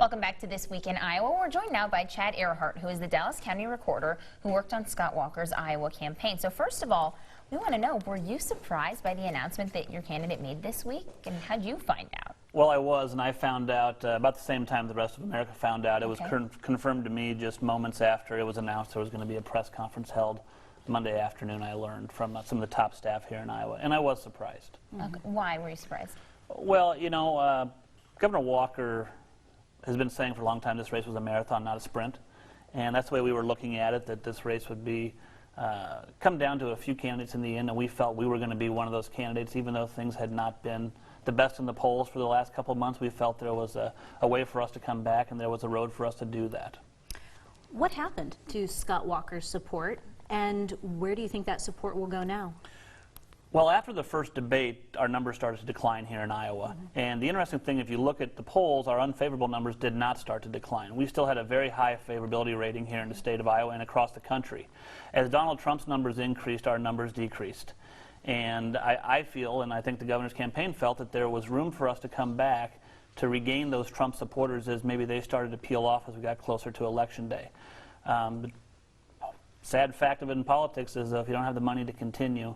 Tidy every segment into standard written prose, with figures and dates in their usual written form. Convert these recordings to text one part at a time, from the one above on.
Welcome back to This Week in Iowa. We're joined now by Chad Airhart, who is the Dallas County recorder who worked on Scott Walker's Iowa campaign. So first of all, we want to know, were you surprised by the announcement that your candidate made this week? And how did you find out? Well, I was, and I found out about the same time the rest of America found out. It was confirmed to me just moments after it was announced there was going to be a press conference held Monday afternoon. I learned from some of the top staff here in Iowa, and I was surprised. Okay. Why were you surprised? Well, you know, Governor Walker has been saying for a long time this race was a marathon, not a sprint. And that's the way we were looking at it, that this race would be come down to a few candidates in the end, and we felt we were going to be one of those candidates, even though things had not been the best in the polls for the last couple of months. We felt there was a way for us to come back, and there was a road for us to do that. What happened to Scott Walker's support, and where do you think that support will go now? Well, after the first debate, our numbers started to decline here in Iowa. And the interesting thing, if you look at the polls, our unfavorable numbers did not start to decline. We still had a very high favorability rating here in the state of Iowa and across the country. As Donald Trump's numbers increased, our numbers decreased. And I feel, and I think the governor's campaign felt, that there was room for us to come back to regain those Trump supporters as maybe they started to peel off as we got closer to Election Day. The sad fact of it in politics is if you don't have the money to continue,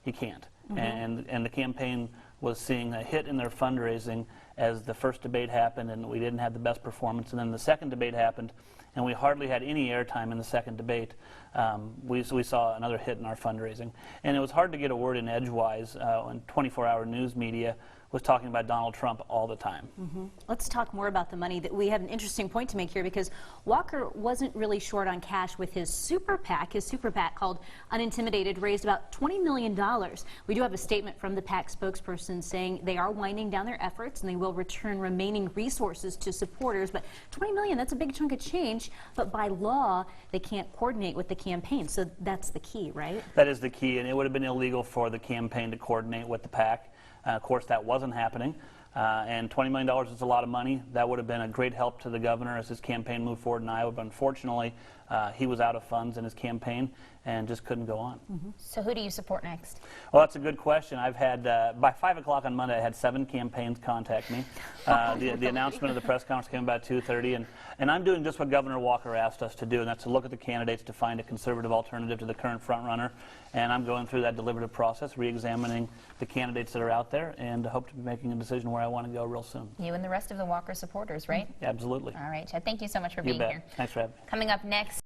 you can't. And the campaign was seeing a hit in their fundraising as the first debate happened and we didn't have the best performance, and then the second debate happened and we hardly had any airtime in the second debate. We saw another hit in our fundraising, and it was hard to get a word in edgewise when 24-hour news media was talking about Donald Trump all the time. Let's talk more about the money. That we have an interesting point to make here, because Walker wasn't really short on cash with his super PAC. His super PAC, called Unintimidated, raised about $20 million. We do have a statement from the PAC spokesperson saying they are winding down their efforts and they will return remaining resources to supporters. But $20 million, that's a big chunk of change, but by law they can't coordinate with the campaign. So that's the key, right? That is the key, and it would have been illegal for the campaign to coordinate with the PAC. Of course, that wasn't happening, and $20 million is a lot of money. That would have been a great help to the governor as his campaign moved forward in Iowa, but unfortunately, he was out of funds in his campaign and just couldn't go on. So who do you support next? Well, that's a good question. I've had, by 5 o'clock on Monday, I had 7 campaigns contact me. The announcement of the press conference came about 2:30, and I'm doing just what Governor Walker asked us to do, and that's to look at the candidates to find a conservative alternative to the current frontrunner. And I'm going through that deliberative process, re-examining the candidates that are out there, and hope to be making a decision where I want to go real soon. You and the rest of the Walker supporters, right? Absolutely. All right, Chad, thank you so much for You being bet. here. Thanks for having me. Coming up next.